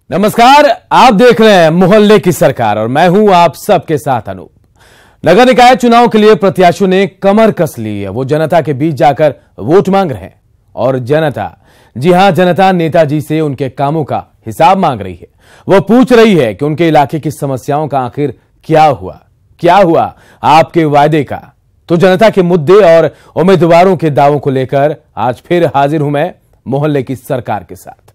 नमस्कार, आप देख रहे हैं मोहल्ले की सरकार और मैं हूं आप सबके साथ अनूप। नगर निकाय चुनाव के लिए प्रत्याशियों ने कमर कस ली है। वो जनता के बीच जाकर वोट मांग रहे हैं और जनता, जी हां, जनता नेताजी से उनके कामों का हिसाब मांग रही है। वो पूछ रही है कि उनके इलाके की समस्याओं का आखिर क्या हुआ आपके वायदे का। तो जनता के मुद्दे और उम्मीदवारों के दावों को लेकर आज फिर हाजिर हूं मैं मोहल्ले की सरकार के साथ।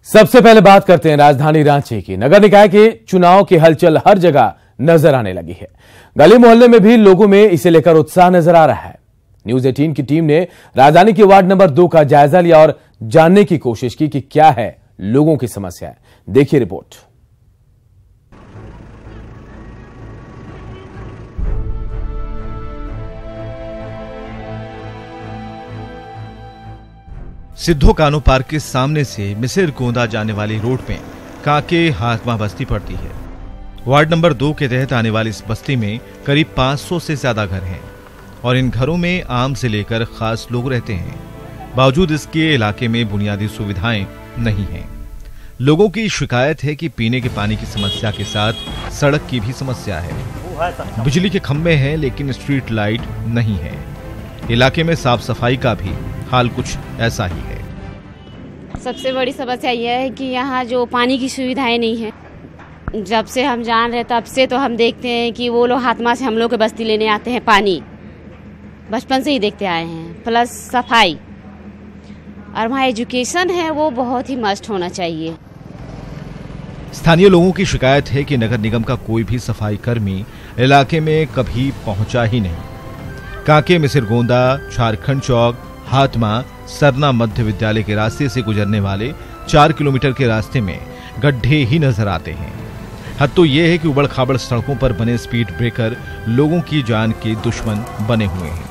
सबसे पहले बात करते हैं राजधानी रांची की। नगर निकाय के चुनाव की हलचल हर जगह नजर आने लगी है। गली मोहल्ले में भी लोगों में इसे लेकर उत्साह नजर आ रहा है। न्यूज 18 की टीम ने राजधानी के वार्ड नंबर 2 का जायजा लिया और जानने की कोशिश की कि क्या है लोगों की समस्या है। देखिए रिपोर्ट। सिद्धो कानू पार्क के सामने से मिसिर गोंदा जाने वाली रोड में काके हाथमा बस्ती पड़ती है। वार्ड नंबर 2 के तहत आने वाली इस बस्ती में करीब 500 से ज्यादा घर हैं और इन घरों में आम से लेकर खास लोग रहते हैं। बावजूद इसके इलाके में बुनियादी सुविधाएं नहीं हैं। लोगों की शिकायत है कि पीने के पानी की समस्या के साथ सड़क की भी समस्या है। बिजली के खंभे हैं लेकिन स्ट्रीट लाइट नहीं है। इलाके में साफ सफाई का भी हाल कुछ ऐसा ही है। सबसे बड़ी समस्या यह है कि यहाँ जो पानी की सुविधाएं नहीं है। जब से हम जान रहे तब से तो हम देखते हैं कि वो लोग हाथमा से हम लोग के बस्ती लेने आते हैं पानी, बचपन से ही देखते आए हैं। प्लस सफाई और वहाँ एजुकेशन है वो बहुत ही मस्ट होना चाहिए। स्थानीय लोगों की शिकायत है कि नगर निगम का कोई भी सफाई कर्मी इलाके में कभी पहुंचा ही नहीं। काके मिसिर गोंदा, झारखंड चौक, हाथमा, सरना मध्य विद्यालय के रास्ते से गुजरने वाले 4 किलोमीटर के रास्ते में गड्ढे ही नजर आते हैं। हद तो यह है कि उबड़ खाबड़ सड़कों पर बने स्पीड ब्रेकर लोगों की जान के दुश्मन बने हुए हैं।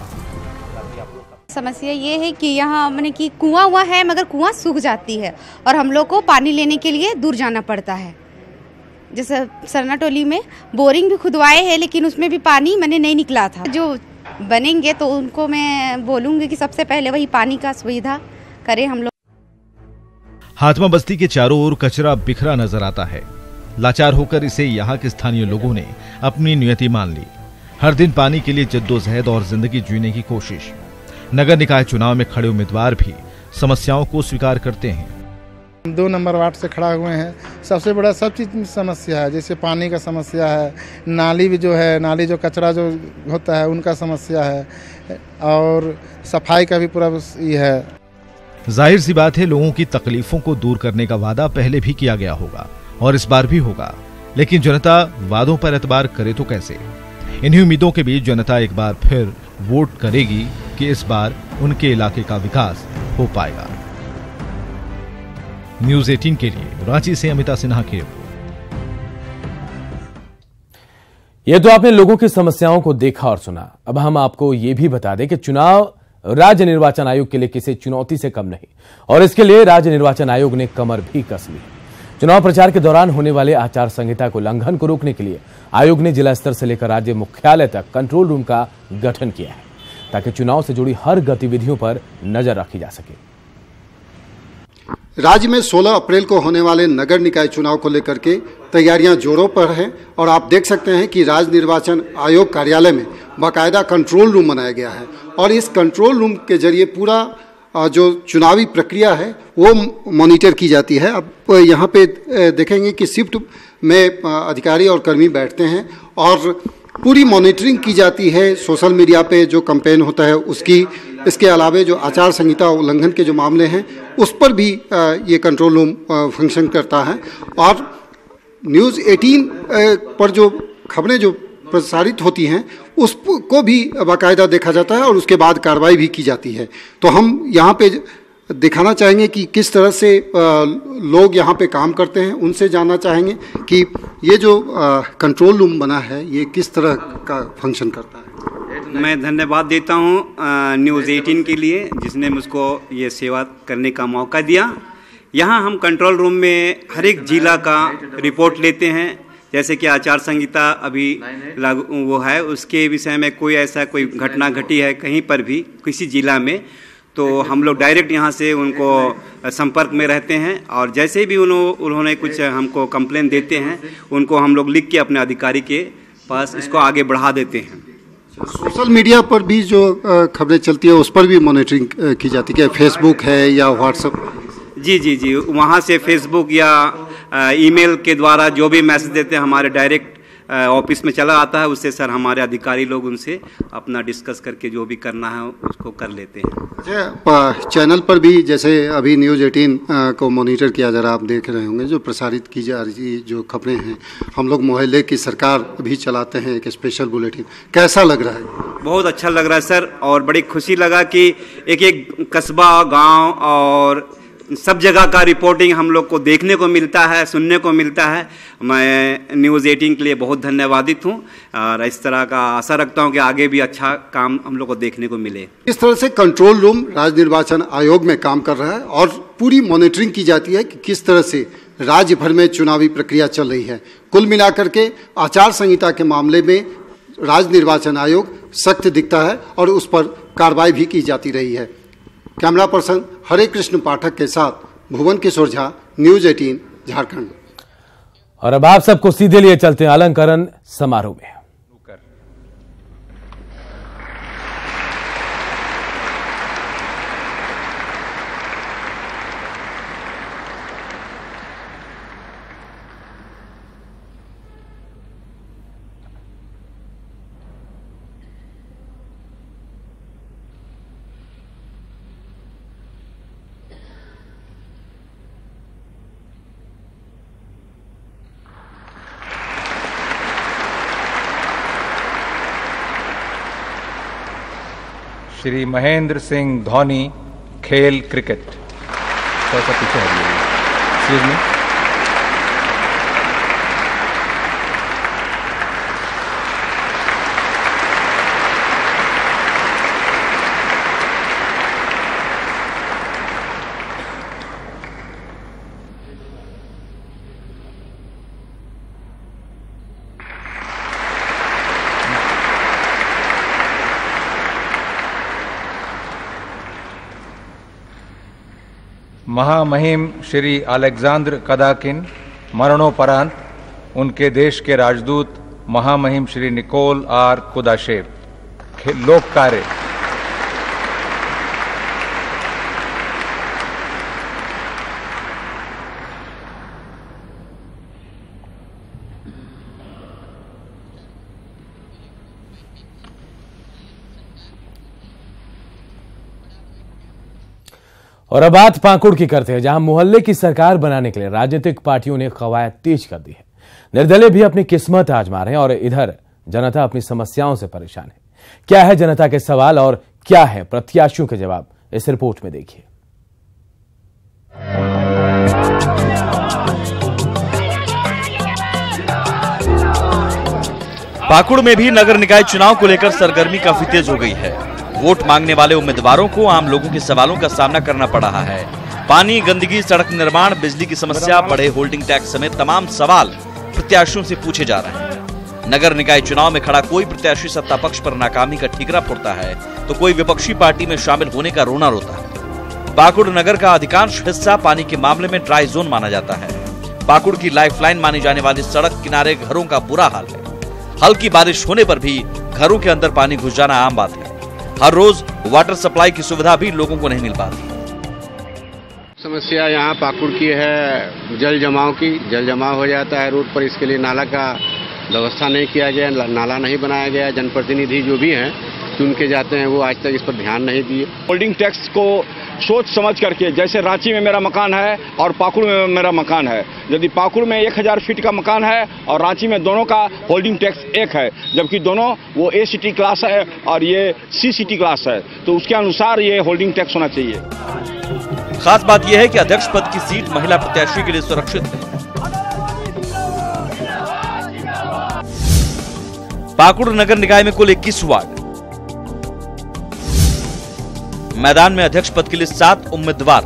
समस्या ये है कि यहाँ मैंने कि कुआं हुआ है मगर कुआं सूख जाती है और हम लोग को पानी लेने के लिए दूर जाना पड़ता है। जैसे सरना टोली में बोरिंग भी खुदवाए हैं लेकिन उसमें भी पानी मैंने नहीं निकला था। जो बनेंगे तो उनको मैं बोलूंगी कि सबसे पहले वही पानी का सुविधा करें हम लोग। हाथमा बस्ती के चारों ओर कचरा बिखरा नजर आता है। लाचार होकर इसे यहाँ के स्थानीय लोगों ने अपनी नियति मान ली। हर दिन पानी के लिए जद्दोजहद और जिंदगी जीने की कोशिश। नगर निकाय चुनाव में खड़े उम्मीदवार भी समस्याओं को स्वीकार करते हैं। 2 नंबर वार्ड से खड़ा हुए हैं। सबसे बड़ा सब चीज़ समस्या है, जैसे पानी का समस्या है, नाली भी जो है, नाली जो कचरा जो होता है उनका समस्या है और सफाई का भी पूरा ये है। जाहिर सी बात है, लोगों की तकलीफों को दूर करने का वादा पहले भी किया गया होगा और इस बार भी होगा, लेकिन जनता वादों पर एतबार करे तो कैसे। इन्हीं उम्मीदों के बीच जनता एक बार फिर वोट करेगी कि इस बार उनके इलाके का विकास हो पाएगा। न्यूज 18 के लिए रांची से अमिता सिन्हा की रिपोर्ट। ये तो आपने लोगों की समस्याओं को देखा और सुना। अब हम आपको ये भी बता दें कि चुनाव राज्य निर्वाचन आयोग के लिए किसी चुनौती से कम नहीं और इसके लिए राज्य निर्वाचन आयोग ने कमर भी कस ली। चुनाव प्रचार के दौरान होने वाले आचार संहिता को उल्लंघन को रोकने के लिए आयोग ने जिला स्तर से लेकर राज्य मुख्यालय तक कंट्रोल रूम का गठन किया है ताकि चुनाव से जुड़ी हर गतिविधियों पर नजर रखी जा सके। राज्य में 16 अप्रैल को होने वाले नगर निकाय चुनाव को लेकर के तैयारियां जोरों पर हैं और आप देख सकते हैं कि राज्य निर्वाचन आयोग कार्यालय में बाकायदा कंट्रोल रूम बनाया गया है और इस कंट्रोल रूम के जरिए पूरा जो चुनावी प्रक्रिया है वो मॉनिटर की जाती है। अब यहाँ पे देखेंगे कि शिफ्ट में अधिकारी और कर्मी बैठते हैं और पूरी मॉनिटरिंग की जाती है। सोशल मीडिया पे जो कैंपेन होता है उसकी, इसके अलावा जो आचार संहिता उल्लंघन के जो मामले हैं उस पर भी ये कंट्रोल रूम फंक्शन करता है और न्यूज़ 18 पर जो खबरें जो प्रसारित होती हैं उसको भी बाकायदा देखा जाता है और उसके बाद कार्रवाई भी की जाती है। तो हम यहाँ पे दिखाना चाहेंगे कि किस तरह से लोग यहाँ पे काम करते हैं, उनसे जानना चाहेंगे कि ये जो कंट्रोल रूम बना है ये किस तरह का फंक्शन करता है। मैं धन्यवाद देता हूँ न्यूज़ 18 के लिए जिसने मुझको ये सेवा करने का मौका दिया। यहाँ हम कंट्रोल रूम में हर एक जिला का रिपोर्ट लेते हैं, जैसे कि आचार संहिता अभी लागू वो है, उसके विषय में कोई ऐसा कोई घटना घटी है कहीं पर भी किसी जिला में, तो हम लोग डायरेक्ट यहाँ से उनको संपर्क में रहते हैं और जैसे भी उन्होंने कुछ हमको कंप्लेन देते हैं उनको हम लोग लिख के अपने अधिकारी के पास इसको आगे बढ़ा देते हैं। सोशल मीडिया पर भी जो खबरें चलती है उस पर भी मॉनिटरिंग की जाती है, फेसबुक है या व्हाट्सएप? जी, वहाँ से फेसबुक या ईमेल के द्वारा जो भी मैसेज देते हैं हमारे डायरेक्ट ऑफिस में चला आता है, उससे सर हमारे अधिकारी लोग उनसे अपना डिस्कस करके जो भी करना है उसको कर लेते हैं। चैनल पर भी जैसे अभी न्यूज़ 18 को मॉनिटर किया जा रहा है, आप देख रहे होंगे जो प्रसारित की जा रही जो खबरें हैं, हम लोग मोहल्ले की सरकार भी चलाते हैं एक स्पेशल बुलेटिन, कैसा लग रहा है? बहुत अच्छा लग रहा है सर, और बड़ी खुशी लगा कि एक कस्बा, गाँव और सब जगह का रिपोर्टिंग हम लोग को देखने को मिलता है, सुनने को मिलता है। मैं न्यूज़ 18 के लिए बहुत धन्यवादित हूँ और इस तरह का आशा रखता हूँ कि आगे भी अच्छा काम हम लोग को देखने को मिले। इस तरह से कंट्रोल रूम राज्य निर्वाचन आयोग में काम कर रहा है और पूरी मॉनिटरिंग की जाती है कि किस तरह से राज्य भर में चुनावी प्रक्रिया चल रही है। कुल मिलाकर के आचार संहिता के मामले में राज्य निर्वाचन आयोग सख्त दिखता है और उस पर कार्रवाई भी की जाती रही है। कैमरा पर्सन हरे कृष्ण पाठक के साथ भुवन किशोर झा, न्यूज़ 18 झारखंड। और अब आप सबको सीधे लिए चलते हैं अलंकरण समारोह में। श्री महेंद्र सिंह धोनी, खेल क्रिकेट। थोड़ा सा पीछे हटिए, एक्सक्यूज मी। महामहिम श्री अलेक्जेंडर कदाकिन मरणोपरांत उनके देश के राजदूत महामहिम श्री निकोल आर कुदाशेव, लोक कार्य। और अब बात पाकुड़ की करते हैं, जहां मोहल्ले की सरकार बनाने के लिए राजनीतिक पार्टियों ने कवायद तेज कर दी है। निर्दलीय भी अपनी किस्मत आजमा रहे हैं और इधर जनता अपनी समस्याओं से परेशान है। क्या है जनता के सवाल और क्या है प्रत्याशियों के जवाब, इस रिपोर्ट में देखिए। पाकुड़ में भी नगर निकाय चुनाव को लेकर सरगर्मी काफी तेज हो गई है। वोट मांगने वाले उम्मीदवारों को आम लोगों के सवालों का सामना करना पड़ रहा है। पानी, गंदगी, सड़क निर्माण, बिजली की समस्या, बढ़े होल्डिंग टैक्स समेत तमाम सवाल प्रत्याशियों से पूछे जा रहे हैं। नगर निकाय चुनाव में खड़ा कोई प्रत्याशी सत्ता पक्ष पर नाकामी का ठीकरा फोड़ता है तो कोई विपक्षी पार्टी में शामिल होने का रोना रोता है। पाकुड़ नगर का अधिकांश हिस्सा पानी के मामले में ड्राई जोन माना जाता है। पाकुड़ की लाइफलाइन मानी जाने वाली सड़क किनारे घरों का बुरा हाल है। हल्की बारिश होने पर भी घरों के अंदर पानी घुस जाना आम बात है। हर रोज वाटर सप्लाई की सुविधा भी लोगों को नहीं मिल पाती। समस्या यहाँ पाकुड़ की है जल जमाव की। जल जमाव हो जाता है रोड पर, इसके लिए नाला का व्यवस्था नहीं किया गया, नाला नहीं बनाया गया। जनप्रतिनिधि जो भी हैं चुन के जाते हैं वो आज तक इस पर ध्यान नहीं दिए। होल्डिंग टैक्स को सोच समझ करके, जैसे रांची में मेरा मकान है और पाकुड़ में मेरा मकान है, यदि पाकुड़ में 1000 फीट का मकान है और रांची में दोनों का होल्डिंग टैक्स एक है, जबकि दोनों वो ए सिटी क्लास है और ये सी सिटी क्लास है, तो उसके अनुसार ये होल्डिंग टैक्स होना चाहिए। खास बात यह है कि अध्यक्ष पद की सीट महिला प्रत्याशी के लिए सुरक्षित है। पाकुड़ नगर निकाय में कुल 21 वार्ड। मैदान में अध्यक्ष पद के लिए 7 उम्मीदवार।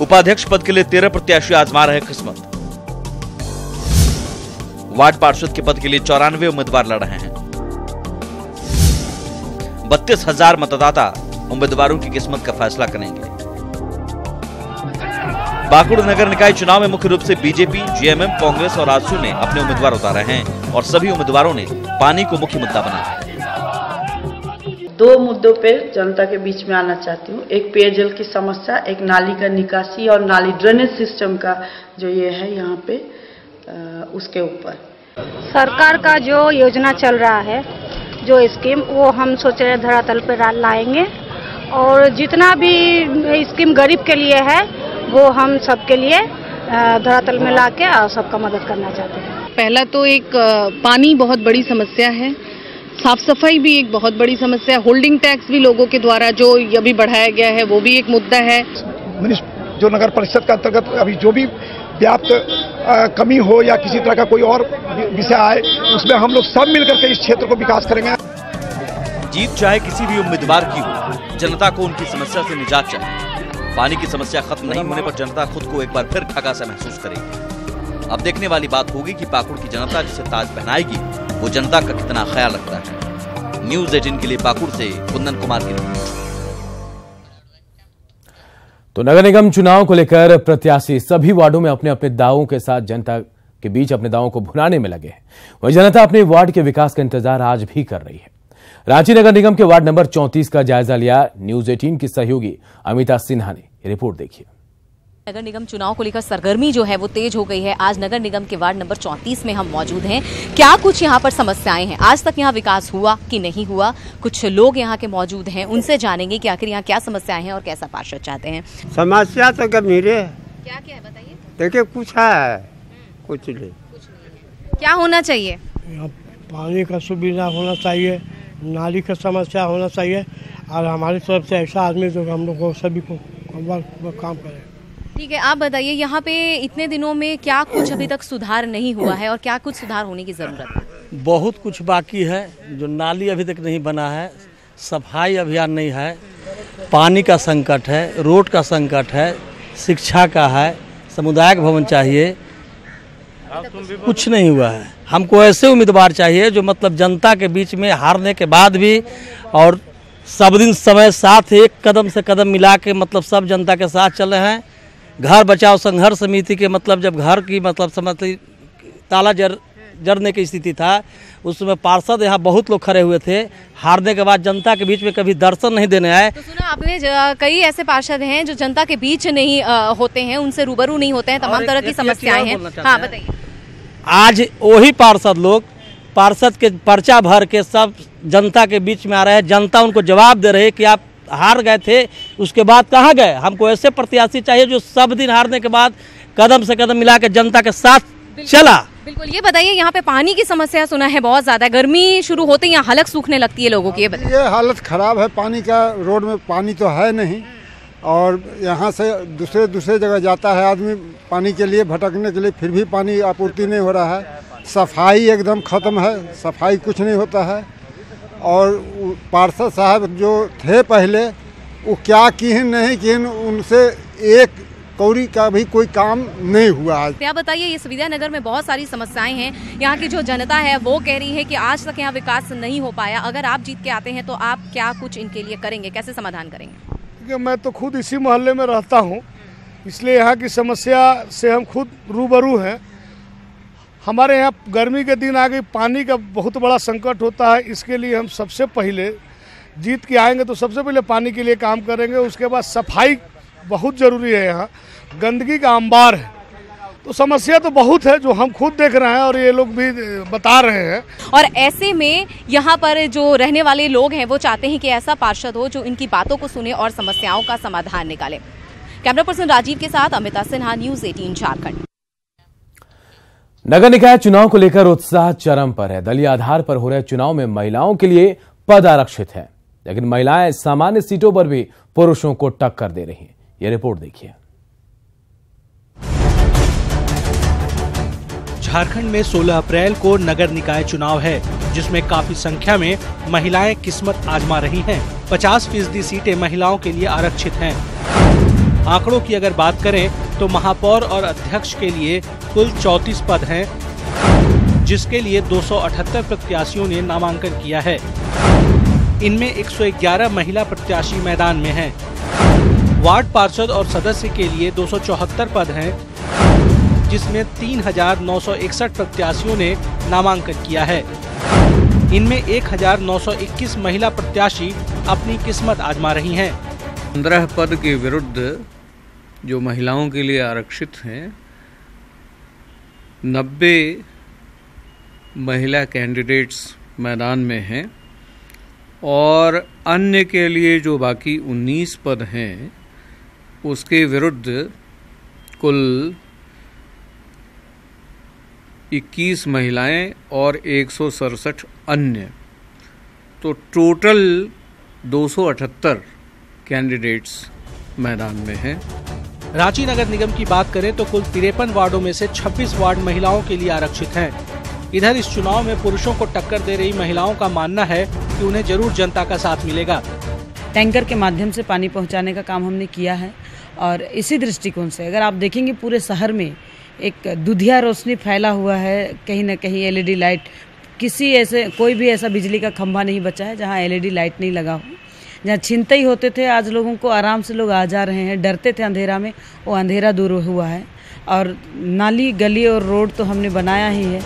उपाध्यक्ष पद के लिए 13 प्रत्याशी आजमा रहे किस्मत। वार्ड पार्षद के पद के लिए 94 उम्मीदवार लड़ रहे हैं। 32,000 मतदाता उम्मीदवारों की किस्मत का फैसला करेंगे। पाकुड़ नगर निकाय चुनाव में मुख्य रूप से बीजेपी, जेएमएम, कांग्रेस और आजसू ने अपने उम्मीदवार उतारे हैं और सभी उम्मीदवारों ने पानी को मुख्य मुद्दा बनाया है। 2 मुद्दों पे जनता के बीच में आना चाहती हूँ। एक पेयजल की समस्या, एक नाली का निकासी और नाली ड्रेनेज सिस्टम का जो ये है यहाँ पे उसके ऊपर सरकार का जो योजना चल रहा है, जो स्कीम, वो हम सोच रहे धरातल पर लाएंगे और जितना भी स्कीम गरीब के लिए है वो हम सबके लिए धरातल में लाके और सबका मदद करना चाहते हैं। पहला तो एक पानी बहुत बड़ी समस्या है, साफ सफाई भी एक बहुत बड़ी समस्या है, होल्डिंग टैक्स भी लोगों के द्वारा जो अभी बढ़ाया गया है वो भी एक मुद्दा है। जो नगर परिषद का अंतर्गत अभी जो भी व्याप्त कमी हो या किसी तरह का कोई और विषय आए, उसमें हम लोग सब मिलकर के इस क्षेत्र को विकास करेंगे। जीत चाहे किसी भी उम्मीदवार की हो, जनता को उनकी समस्या से निजात चाहिए। पानी की समस्या खत्म नहीं होने पर जनता खुद को एक बार फिर ठगा सा महसूस करेगी। अब देखने वाली बात होगी कि पाकुड़ की जनता जिसे ताज पहनाएगी वो जनता का कितना ख्याल रखता है। न्यूज़ 18 के लिए पाकुड़ से कुंदन कुमार की रिपोर्ट। तो नगर निगम चुनाव को लेकर प्रत्याशी सभी वार्डों में अपने अपने दावों के साथ जनता के बीच अपने दावों को भुनाने में लगे हैं। वहीं जनता अपने वार्ड के विकास का इंतजार आज भी कर रही है। रांची नगर निगम के वार्ड नंबर 34 का जायजा लिया न्यूज़ 18 की सहयोगी अमिता सिन्हा ने। रिपोर्ट देखिए। नगर निगम चुनाव को लेकर सरगर्मी जो है वो तेज हो गई है। आज नगर निगम के वार्ड नंबर 34 में हम मौजूद हैं। क्या कुछ यहाँ पर समस्याएं हैं, आज तक यहाँ विकास हुआ कि नहीं हुआ, कुछ लोग यहाँ के मौजूद हैं, उनसे जानेंगे कि आखिर यहाँ क्या समस्याएं हैं और कैसा पार्षद चाहते हैं। समस्या तो गंभीर है। क्या क्या है बताइए। देखिए कुछ है, कुछ नहीं। क्या होना चाहिए? यहाँ पानी का सुविधा होना चाहिए, नाली का समस्या होना चाहिए और हमारी तरफ से ऐसा आदमी जो हम लोग को सभी को काम करे। ठीक है, आप बताइए यहाँ पे इतने दिनों में क्या कुछ अभी तक सुधार नहीं हुआ है और क्या कुछ सुधार होने की जरूरत है? बहुत कुछ बाकी है। जो नाली अभी तक नहीं बना है, सफाई अभियान नहीं है, पानी का संकट है, रोड का संकट है, शिक्षा का है, सामुदायिक भवन चाहिए, कुछ नहीं हुआ है। हमको ऐसे उम्मीदवार चाहिए जो मतलब जनता के बीच में हारने के बाद भी और सब दिन समय साथ एक कदम से कदम मिला के मतलब सब जनता के साथ चले हैं। घर बचाओ संघर्ष समिति के मतलब जब घर की मतलब समझ ताला जरने की स्थिति था, उस समय पार्षद यहाँ बहुत लोग खड़े हुए थे। हारने के बाद जनता के बीच में कभी दर्शन नहीं देने आए। तो सुना आपने, कई ऐसे पार्षद हैं जो जनता के बीच नहीं होते हैं, उनसे रूबरू नहीं होते हैं, तमाम तरह की समस्याएं हैं। हाँ बताइए। आज वही पार्षद लोग पार्षद के पर्चा भर के सब जनता के बीच में आ रहे हैं। जनता उनको जवाब दे रही है कि आप हार गए थे, उसके बाद कहाँ गए। हमको ऐसे प्रत्याशी चाहिए जो सब दिन हारने के बाद कदम से कदम मिला के जनता के साथ चला। बिल्कुल। ये बताइए, यहाँ पे पानी की समस्या सुना है बहुत ज्यादा, गर्मी शुरू होते ही यहाँ हलक सूखने लगती है लोगों की। ये हालत खराब है पानी का, रोड में पानी तो है नहीं और यहाँ से दूसरे जगह जाता है आदमी पानी के लिए, भटकने के लिए, फिर भी पानी आपूर्ति नहीं हो रहा है। सफाई एकदम ख़त्म है, सफाई कुछ नहीं होता है। और पार्षद साहब जो थे पहले वो क्या किन नहीं किन, उनसे एक कौड़ी का भी कोई काम नहीं हुआ आज। क्या बताइए, ये सुविधा नगर में बहुत सारी समस्याएं हैं। यहाँ की जो जनता है वो कह रही है कि आज तक यहाँ विकास नहीं हो पाया। अगर आप जीत के आते हैं तो आप क्या कुछ इनके लिए करेंगे, कैसे समाधान करेंगे? मैं तो खुद इसी मोहल्ले में रहता हूँ, इसलिए यहाँ की समस्या से हम खुद रूबरू हैं। हमारे यहाँ गर्मी के दिन आ गई, पानी का बहुत बड़ा संकट होता है। इसके लिए हम सबसे पहले जीत के आएंगे तो सबसे पहले पानी के लिए काम करेंगे। उसके बाद सफाई बहुत ज़रूरी है। यहाँ गंदगी का अंबार है, तो समस्या तो बहुत है जो हम खुद देख रहे हैं और ये लोग भी बता रहे हैं। और ऐसे में यहाँ पर जो रहने वाले लोग हैं वो चाहते हैं कि ऐसा पार्षद हो जो इनकी बातों को सुने और समस्याओं का समाधान निकाले। कैमरा पर्सन राजीव के साथ अमिता सिन्हा, न्यूज़ 18 झारखंड। नगर निकाय चुनाव को लेकर उत्साह चरम पर है। दलीय आधार पर हो रहे चुनाव में महिलाओं के लिए पद आरक्षित है, लेकिन महिलाएं सामान्य सीटों पर भी पुरुषों को टक्कर दे रही हैं। ये रिपोर्ट देखिए। झारखंड में 16 अप्रैल को नगर निकाय चुनाव है, जिसमें काफी संख्या में महिलाएं किस्मत आजमा रही हैं। 50% सीटें महिलाओं के लिए आरक्षित हैं। आंकड़ों की अगर बात करें तो महापौर और अध्यक्ष के लिए कुल 34 पद हैं, जिसके लिए 278 प्रत्याशियों ने नामांकन किया है। इनमें 111 महिला प्रत्याशी मैदान में हैं। वार्ड पार्षद और सदस्य के लिए 274 पद हैं, जिसमें 3,961 प्रत्याशियों ने नामांकन किया है। इनमें 1,921 महिला प्रत्याशी अपनी किस्मत आजमा रही हैं। 15 पद के विरुद्ध जो महिलाओं के लिए आरक्षित हैं, 90 महिला कैंडिडेट्स मैदान में हैं और अन्य के लिए जो बाकी 19 पद हैं उसके विरुद्ध कुल 21 महिलाएं और 167 अन्य, तो टोटल 278 कैंडिडेट्स मैदान में हैं। रांची नगर निगम की बात करें तो कुल 53 वार्डों में से 26 वार्ड महिलाओं के लिए आरक्षित हैं। इधर इस चुनाव में पुरुषों को टक्कर दे रही महिलाओं का मानना है कि उन्हें जरूर जनता का साथ मिलेगा। टैंकर के माध्यम से पानी पहुंचाने का काम हमने किया है और इसी दृष्टिकोण से अगर आप देखेंगे पूरे शहर में एक दुधिया रोशनी फैला हुआ है। कहीं न कहीं एलईडी लाइट, कोई भी ऐसा बिजली का खंभा नहीं बचा है जहां एलईडी लाइट नहीं लगा हो। जहाँ छिनते ही होते थे, आज लोगों को आराम से लोग आ जा रहे हैं। डरते थे अंधेरा में, वो अंधेरा दूर हुआ है। और नाली, गली और रोड तो हमने बनाया ही है।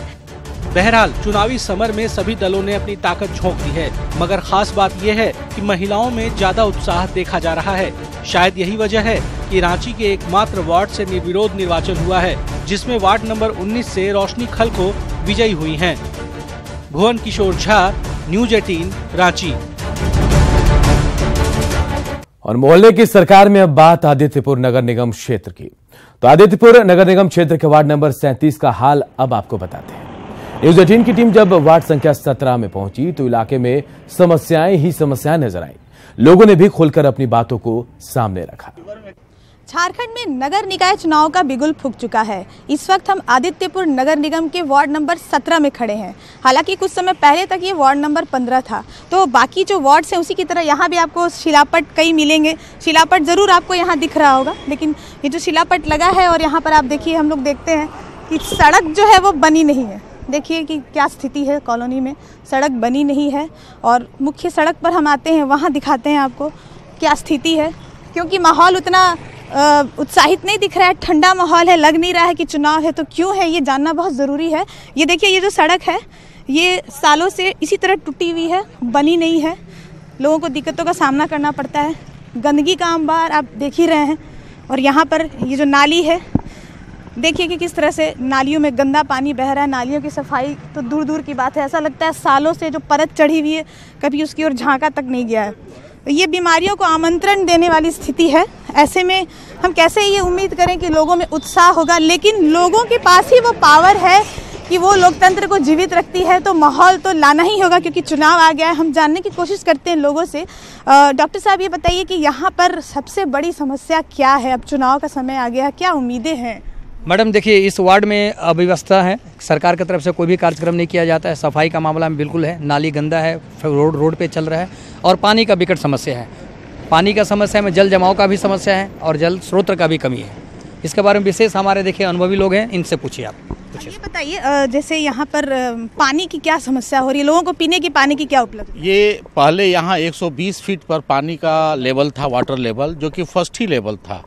बहरहाल चुनावी समर में सभी दलों ने अपनी ताकत झोंक दी है, मगर खास बात यह है कि महिलाओं में ज्यादा उत्साह देखा जा रहा है। शायद यही वजह है कि रांची के एकमात्र वार्ड से निर्विरोध निर्वाचन हुआ है, जिसमें वार्ड नंबर 19 से रोशनी खलको विजयी हुई हैं। भुवन किशोर झा, न्यूज 18, रांची। और मोहल्ले की सरकार में अब बात आदित्यपुर नगर निगम क्षेत्र की। तो आदित्यपुर नगर निगम क्षेत्र के वार्ड नंबर 37 का हाल अब आपको बताते हैं। न्यूज 18 की टीम जब वार्ड संख्या 17 में पहुंची तो इलाके में समस्याएं ही समस्याएं नजर आई। लोगों ने भी खुलकर अपनी बातों को सामने रखा। झारखंड में नगर निकाय चुनाव का बिगुल फूंक चुका है। इस वक्त हम आदित्यपुर नगर निगम के वार्ड नंबर 17 में खड़े हैं। हालांकि कुछ समय पहले तक ये वार्ड नंबर 15 था। तो बाकी जो वार्ड्स हैं उसी की तरह यहाँ भी आपको शिलापट कई मिलेंगे। शिलापट ज़रूर आपको यहाँ दिख रहा होगा, लेकिन ये जो शिलापट लगा है और यहाँ पर आप देखिए, हम लोग देखते हैं कि सड़क जो है वो बनी नहीं है। देखिए कि क्या स्थिति है कॉलोनी में, सड़क बनी नहीं है। और मुख्य सड़क पर हम आते हैं, वहाँ दिखाते हैं आपको क्या स्थिति है, क्योंकि माहौल उतना उत्साहित नहीं दिख रहा है। ठंडा माहौल है, लग नहीं रहा है कि चुनाव है। तो क्यों है ये जानना बहुत ज़रूरी है। ये देखिए, ये जो सड़क है ये सालों से इसी तरह टूटी हुई है, बनी नहीं है। लोगों को दिक्कतों का सामना करना पड़ता है। गंदगी का अंबार आप देख ही रहे हैं। और यहाँ पर ये जो नाली है, देखिए कि किस तरह से नालियों में गंदा पानी बह रहा है। नालियों की सफाई तो दूर दूर की बात है। ऐसा लगता है सालों से जो परत चढ़ी हुई है, कभी उसकी ओर झांका तक नहीं गया है। ये बीमारियों को आमंत्रण देने वाली स्थिति है। ऐसे में हम कैसे ये उम्मीद करें कि लोगों में उत्साह होगा, लेकिन लोगों के पास ही वो पावर है कि वो लोकतंत्र को जीवित रखती है। तो माहौल तो लाना ही होगा, क्योंकि चुनाव आ गया है। हम जानने की कोशिश करते हैं लोगों से। डॉक्टर साहब, ये बताइए कि यहाँ पर सबसे बड़ी समस्या क्या है? अब चुनाव का समय आ गया है, क्या उम्मीदें हैं? मैडम देखिए, इस वार्ड में अव्यवस्था है। सरकार की तरफ से कोई भी कार्यक्रम नहीं किया जाता है। सफाई का मामला में बिल्कुल है, नाली गंदा है, रोड पे चल रहा है। और पानी का विकट समस्या है। पानी का समस्या में जल जमाव का भी समस्या है और जल स्रोत का भी कमी है। इसके बारे में विशेष हमारे देखिए अनुभवी लोग हैं, इनसे पूछिए आप। ये बताइए, जैसे यहाँ पर पानी की क्या समस्या हो रही है? लोगों को पीने की पानी की क्या उपलब्ध? ये पहले यहाँ 120 फीट पर पानी का लेवल था, वाटर लेवल, जो कि फर्स्ट ही लेवल था।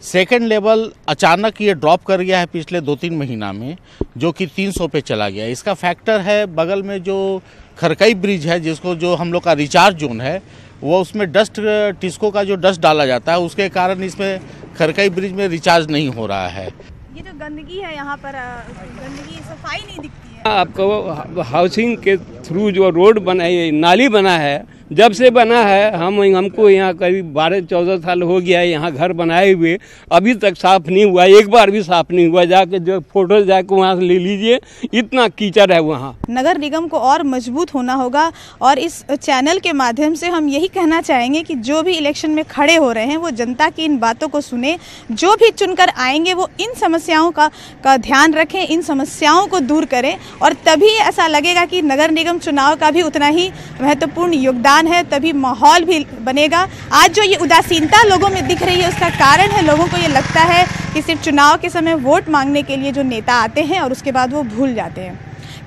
सेकंड लेवल अचानक ये ड्रॉप कर गया है पिछले 2-3 महीना में, जो कि 300 पे चला गया। इसका फैक्टर है बगल में जो खरकई ब्रिज है, जिसको जो हम लोग का रिचार्ज जोन है, वो उसमें डस्ट, टिस्को का जो डस्ट डाला जाता है, उसके कारण इसमें खरकई ब्रिज में रिचार्ज नहीं हो रहा है। ये जो गंदगी है यहाँ पर, गंदगी, सफाई नहीं दिखती है। आपको हाउसिंग के थ्रू जो रोड बना है, नाली बना है, जब से बना है हमको यहाँ करीब 12-14 साल हो गया है यहाँ घर बनाए हुए, अभी तक साफ नहीं हुआ, एक बार भी साफ नहीं हुआ। जाके जो फोटो जाके वहाँ से ले लीजिए, इतना कीचड़ है वहाँ। नगर निगम को और मजबूत होना होगा। और इस चैनल के माध्यम से हम यही कहना चाहेंगे कि जो भी इलेक्शन में खड़े हो रहे हैं वो जनता की इन बातों को सुने। जो भी चुनकर आएंगे वो इन समस्याओं का ध्यान रखें, इन समस्याओं को दूर करें, और तभी ऐसा लगेगा कि नगर निगम चुनाव का भी उतना ही महत्वपूर्ण योगदान है, तभी माहौल भी बनेगा। आज जो ये उदासीनता लोगों में दिख रही है, उसका कारण है लोगों को ये लगता है कि सिर्फ चुनाव के समय वोट मांगने के लिए जो नेता आते हैं और उसके बाद वो भूल जाते हैं।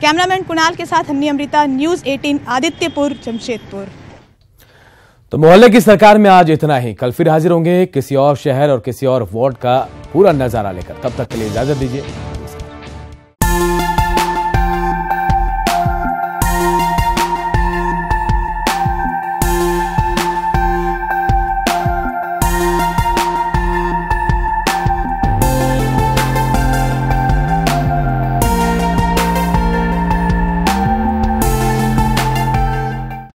कैमरामैन कुणाल के साथ हन्नी अमृता, न्यूज 18 आदित्यपुर जमशेदपुर। तो मोहल्ले की सरकार में आज इतना ही। कल फिर हाजिर होंगे किसी और शहर और किसी और वार्ड का पूरा नजारा लेकर। तब तक के लिए इजाजत दीजिए।